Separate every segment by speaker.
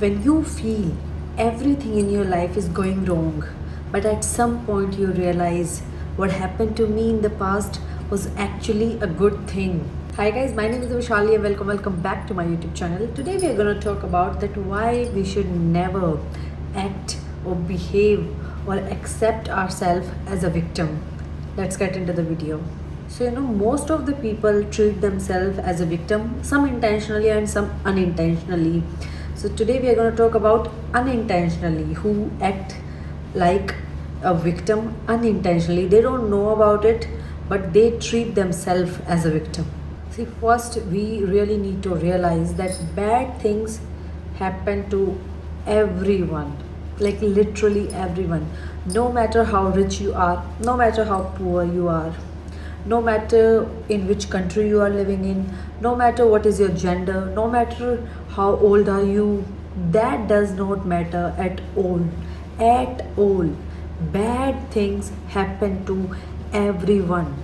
Speaker 1: When you feel everything in your life is going wrong, but at some point you realize what happened to me in the past was actually a good thing. Hi guys, my name is Vishali and welcome back to my YouTube channel. Today we are going to talk about that why we should never act or behave or accept ourselves as a victim. Let's get into the video. So, most of the people treat themselves as a victim, some intentionally and some unintentionally. So, today we are going to talk about unintentionally, who act like a victim unintentionally. They don't know about it, but they treat themselves as a victim. See, first, we really need to realize that bad things happen to everyone, like literally everyone, no matter how rich you are, no matter how poor you are, no matter in which country you are living in, no matter what is your gender, no matter how old are you, that does not matter at all. At all. Bad things happen to everyone.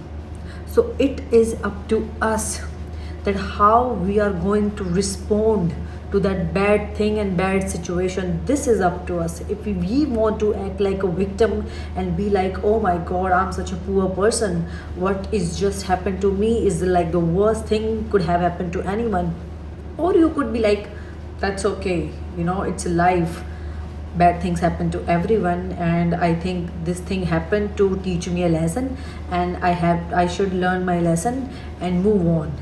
Speaker 1: So it is up to us that how we are going to respond to that bad thing and bad situation. This is up to us. If we want to act like a victim and be like, oh my god, I'm such a poor person, what is just happened to me is like the worst thing could have happened to anyone. Or you could be like, that's okay, it's life, bad things happen to everyone, and I think this thing happened to teach me a lesson, and I should learn my lesson and move on.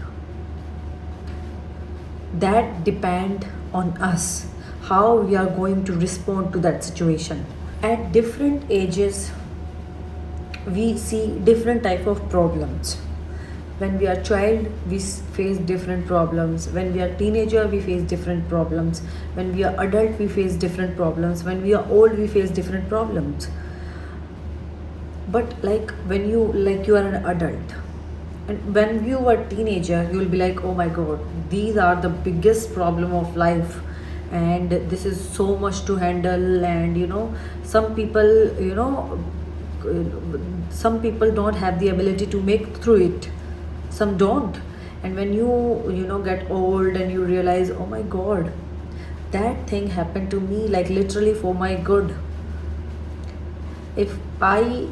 Speaker 1: That depend on us how we are going to respond to that situation. At different ages we see different type of problems. When we are child we face different problems, when we are teenager we face different problems, when we are adult we face different problems, when we are old we face different problems. But like when you are an adult, and when you were teenager you will be like, oh my god, these are the biggest problem of life, and this is so much to handle. And some people, some people don't have the ability to make through it, some don't. And when you get old and you realize, oh my god, that thing happened to me like literally for my good. If I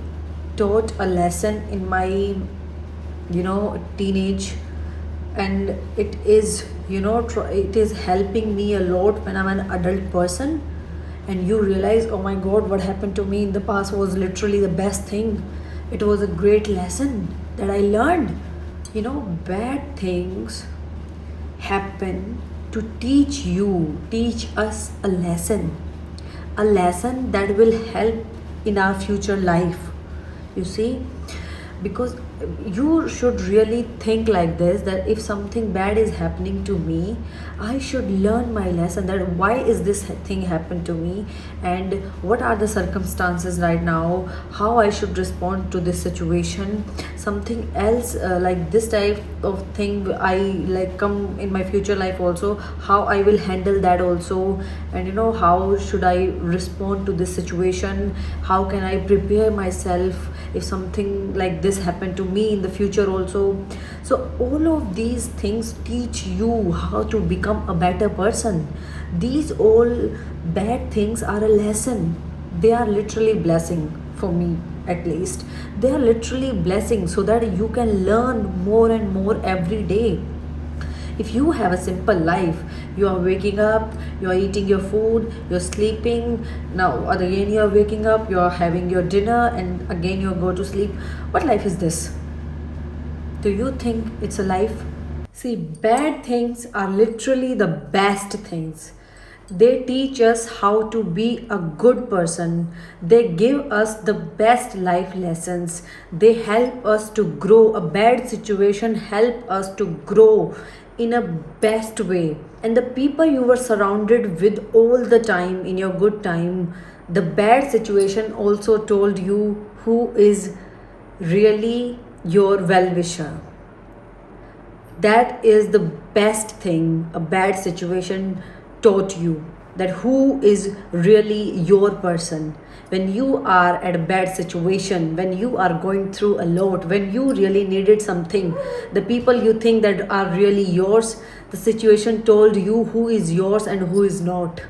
Speaker 1: taught a lesson in my teenage, and it is it is helping me a lot when I'm an adult person, and you realize, oh my god, what happened to me in the past was literally the best thing, it was a great lesson that I learned. Bad things happen to teach us a lesson that will help in our future life, you see. Because you should really think like this, that if something bad is happening to me, I should learn my lesson, that why is this thing happened to me, and what are the circumstances right now, how I should respond to this situation. Something else like this type of thing I like come in my future life also, how I will handle that also, and how should I respond to this situation, how can I prepare myself if something like this happened to me in the future also. So all of these things teach you how to become a better person. These all bad things are a lesson, they are literally blessing. For me at least, they are literally blessing, so that you can learn more and more every day. If you have a simple life, you are waking up, you are eating your food, you're sleeping, now again you are waking up, you are having your dinner, and again you go to sleep, what life is this? Do you think it's a life? See, bad things are literally the best things. They teach us how to be a good person. They give us the best life lessons. They help us to grow. A bad situation help us to grow in a best way. And the people you were surrounded with all the time in your good time, the bad situation also told you who is really your well-wisher. That is the best thing a bad situation taught you, that who is really your person. When you are at a bad situation, when you are going through a lot, when you really needed something, the people you think that are really yours, the situation told you who is yours and who is not.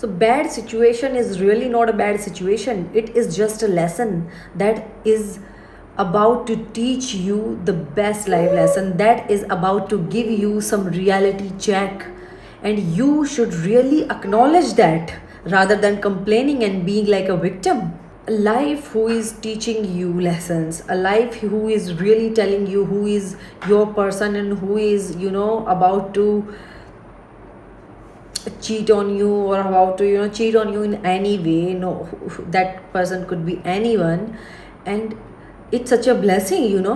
Speaker 1: So bad situation is really not a bad situation. It is just a lesson that is about to teach you the best life lesson, that is about to give you some reality check, and you should really acknowledge that rather than complaining and being like a victim. A life who is teaching you lessons, a life who is really telling you who is your person and who is, about to cheat on you or about to, cheat on you in any way. No, that person could be anyone. And it's such a blessing,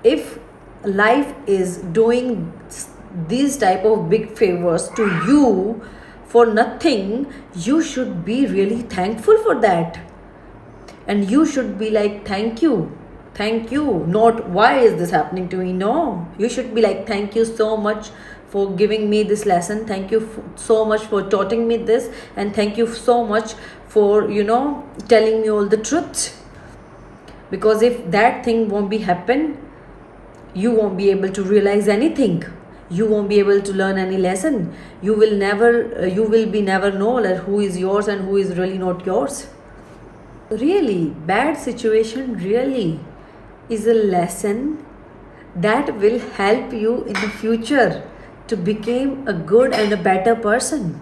Speaker 1: if life is doing these type of big favors to you for nothing, you should be really thankful for that. And you should be like, thank you, not why is this happening to me. No, you should be like, thank you so much for giving me this lesson, thank you so much for taughting me this, and thank you so much for, telling me all the truth. Because if that thing won't be happen, you won't be able to realize anything, you won't be able to learn any lesson. You will be never know that who is yours and who is really not yours. Really, bad situation really is a lesson that will help you in the future to become a good and a better person.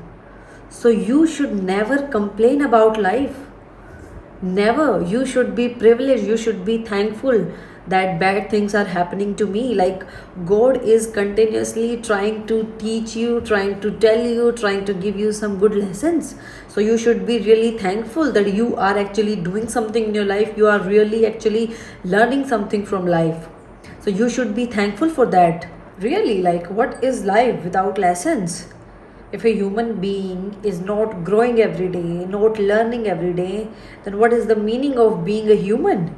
Speaker 1: So you should never complain about life. Never. You should be privileged. You should be thankful that bad things are happening to me. Like, God is continuously trying to teach you, trying to tell you, trying to give you some good lessons. So you should be really thankful that you are actually doing something in your life. You are really actually learning something from life. So you should be thankful for that. Really, like, what is life without lessons? If a human being is not growing every day, not learning every day, then what is the meaning of being a human?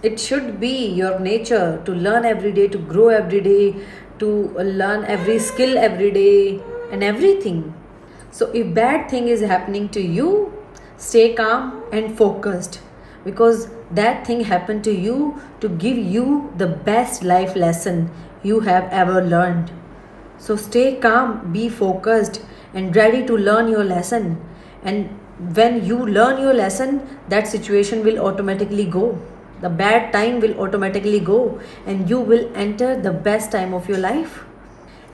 Speaker 1: It should be your nature to learn every day, to grow every day, to learn every skill every day and everything. So if bad thing is happening to you, stay calm and focused, because that thing happened to you to give you the best life lesson you have ever learned. So stay calm, be focused and ready to learn your lesson. And when you learn your lesson, that situation will automatically go. The bad time will automatically go and you will enter the best time of your life.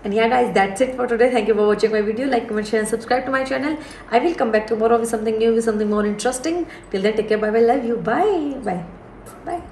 Speaker 1: And yeah guys, that's it for today. Thank you for watching my video. Like, comment, share and subscribe to my channel. I will come back tomorrow with something new, with something more interesting. Till then, take care. Bye bye. Love you. Bye. Bye. Bye.